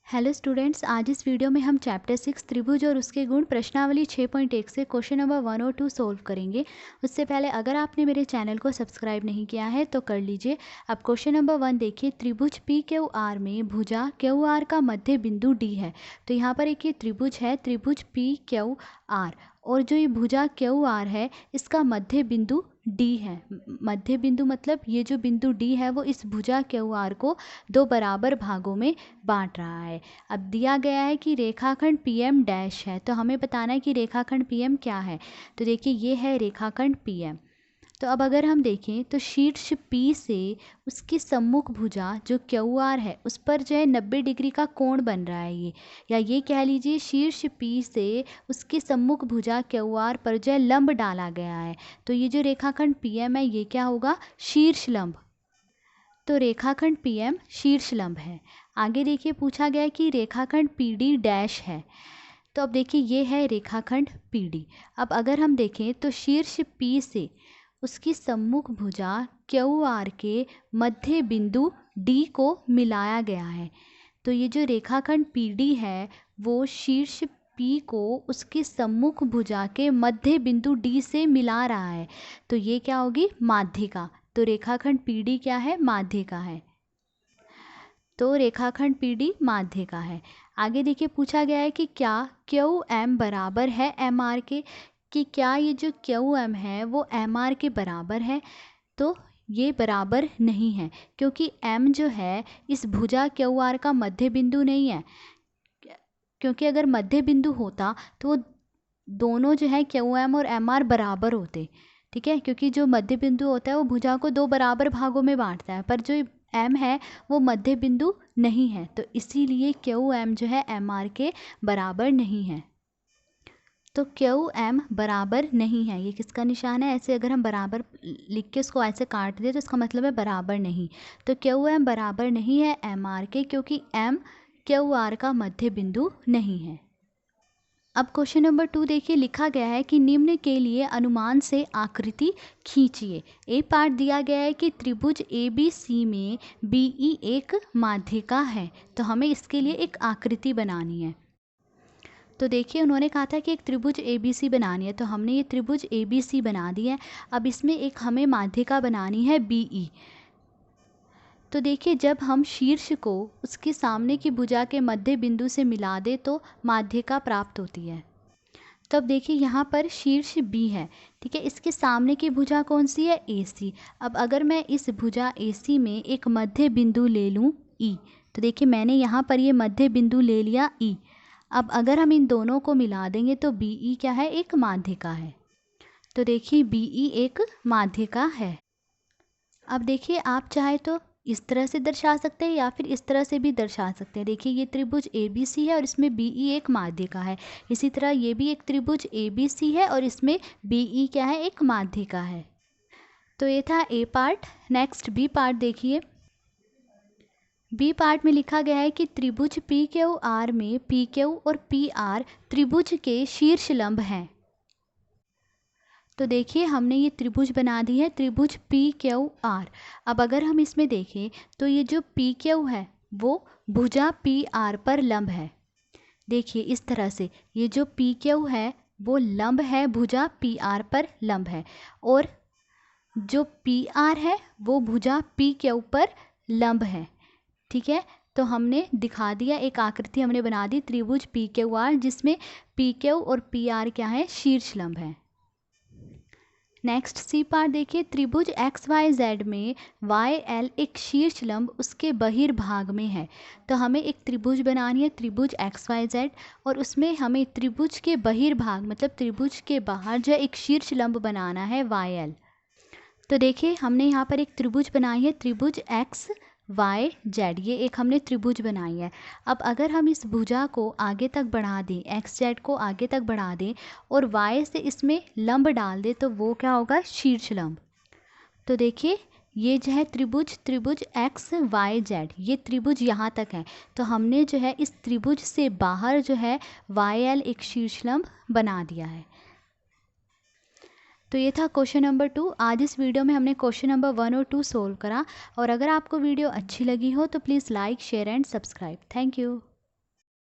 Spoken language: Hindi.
हेलो स्टूडेंट्स, आज इस वीडियो में हम चैप्टर 6 त्रिभुज और उसके गुण प्रश्नावली 6.1 से क्वेश्चन नंबर 1 और 2 सोल्व करेंगे। उससे पहले अगर आपने मेरे चैनल को सब्सक्राइब नहीं किया है तो कर लीजिए। अब क्वेश्चन नंबर 1 देखिए, त्रिभुज पी क्यू आर में भुजा क्यू आर का मध्य बिंदु डी है। तो यहाँ पर एक ये त्रिभुज है, त्रिभुज पी क्यू आर, और जो ये भुजा क्यू आर है इसका मध्य बिंदु डी है। मध्य बिंदु मतलब ये जो बिंदु डी है वो इस भुजा क्यू आर को दो बराबर भागों में बांट रहा है। अब दिया गया है कि रेखाखंड पीएम डैश है, तो हमें बताना है कि रेखाखंड पीएम क्या है। तो देखिए ये है रेखाखंड पीएम। तो अब अगर हम देखें तो शीर्ष पी से उसकी सम्मुख भुजा जो क्यू आर है उस पर जो है 90 डिग्री का कोण बन रहा है ये, या ये कह लीजिए शीर्ष पी से उसकी सम्मुख भुजा क्यू आर पर जो है लंब डाला गया है। तो ये जो रेखाखंड पीएम है ये क्या होगा, शीर्ष लंब। तो रेखाखंड पीएम शीर्ष लंब है। आगे देखिए पूछा गया है कि रेखाखंड पीडी डैश है। तो अब देखिए ये है रेखाखंड पीडी। अब अगर हम देखें तो शीर्ष पी से उसकी सम्मुख भुजा क्यू आर के मध्य बिंदु डी को मिलाया गया है। तो ये जो रेखाखंड पीडी है वो शीर्ष पी को उसकी सम्मुख भुजा के मध्य बिंदु डी से मिला रहा है। तो ये क्या होगी, माध्यिका। तो रेखाखंड पीडी क्या है, माध्यिका है। तो रेखाखंड पीडी माध्यिका है। आगे देखिए पूछा गया है कि क्या क्यू एम बराबर है एम आर के, कि क्या ये जो क्यू एम है वो एम आर के बराबर है। तो ये बराबर नहीं है, क्योंकि m जो है इस भुजा क्यू आर का मध्य बिंदु नहीं है। क्योंकि अगर मध्य बिंदु होता तो वो दोनों जो है क्यू एम और एम आर बराबर होते, ठीक है। क्योंकि जो मध्य बिंदु होता है वो भुजा को दो बराबर भागों में बांटता है, पर जो एम है वो मध्य बिंदु नहीं है, तो इसीलिए क्यू एम जो है एम आर के बराबर नहीं है। तो क्यू एम बराबर नहीं है, ये किसका निशान है, ऐसे अगर हम बराबर लिख के इसको ऐसे काट दें तो इसका मतलब है बराबर नहीं। तो क्यू एम बराबर नहीं है एम आर के, क्योंकि एम क्यू आर का मध्य बिंदु नहीं है। अब क्वेश्चन नंबर 2 देखिए, लिखा गया है कि निम्न के लिए अनुमान से आकृति खींचिए। ए पार्ट दिया गया है कि त्रिभुज ए बी सी में बी ई एक माध्यिका है। तो हमें इसके लिए एक आकृति बनानी है। तो देखिए उन्होंने कहा था कि एक त्रिभुज ए बी सी बनानी है, तो हमने ये त्रिभुज ए बी सी बना दी है। अब इसमें एक हमें माध्यिका बनानी है बी ई। तो देखिए जब हम शीर्ष को उसके सामने की भुजा के मध्य बिंदु से मिला दे तो माध्यिका प्राप्त होती है। तो अब देखिए यहाँ पर शीर्ष बी है, ठीक है, इसके सामने की भुजा कौन सी है, ए सी। अब अगर मैं इस भुजा ए सी में एक मध्य बिंदु ले लूँ ई, तो देखिए मैंने यहाँ पर ये मध्य बिंदु ले लिया ई। अब अगर हम इन दोनों को मिला देंगे तो बी ई क्या है, एक माध्यिका है। तो देखिए बी ई एक माध्यिका है। अब देखिए आप चाहे तो इस तरह से दर्शा सकते हैं या फिर इस तरह से भी दर्शा सकते हैं। देखिए ये त्रिभुज ए बी सी है और इसमें बी ई एक माध्यिका है। इसी तरह ये भी एक त्रिभुज ए बी सी है और इसमें बी ई क्या है, एक माध्यिका है। तो ये था ए पार्ट। नेक्स्ट बी पार्ट देखिए। बी पार्ट में लिखा गया है कि त्रिभुज पी क्यू आर में पी क्यू और पी आर त्रिभुज के शीर्ष लंब हैं। तो देखिए हमने ये त्रिभुज बना दी है, त्रिभुज पी क्यू आर। अब अगर हम इसमें देखें तो ये जो पी क्यू है वो भुजा पी आर पर लंब है। देखिए इस तरह से ये जो पी क्यू है वो लंब है, भुजा पी आर पर लंब है, और जो पी आर है वो भुजा पी क्यू पर लंब है, ठीक है। तो हमने दिखा दिया, एक आकृति हमने बना दी त्रिभुज पी क्यू आर, जिसमें पी क्यू और पी आर क्या है, शीर्ष लंब है। नेक्स्ट सी पार्ट देखिए, त्रिभुज एक्स वाई जेड में वाई एल एक शीर्ष लंब उसके बहिर्भाग में है। तो हमें एक त्रिभुज बनानी है त्रिभुज एक्स वाई जेड, और उसमें हमें त्रिभुज के बहिर्भाग मतलब त्रिभुज के बाहर जो एक शीर्ष लंब बनाना है वाई एल। तो देखिए हमने यहाँ पर एक त्रिभुज बनाई है त्रिभुज एक्स वाई जेड, ये एक हमने त्रिभुज बनाई है। अब अगर हम इस भुजा को आगे तक बढ़ा दें, एक्स जेड को आगे तक बढ़ा दें और वाई से इसमें लंब डाल दें तो वो क्या होगा, शीर्ष लंब। तो देखिए ये जो है त्रिभुज एक्स वाई जेड, ये त्रिभुज यहाँ तक है। तो हमने जो है इस त्रिभुज से बाहर जो है वाई एल एक शीर्ष लंब बना दिया है। तो ये था क्वेश्चन नंबर 2। आज इस वीडियो में हमने क्वेश्चन नंबर 1 और 2 सोल्व करा। और अगर आपको वीडियो अच्छी लगी हो तो please like, share and subscribe. Thank you.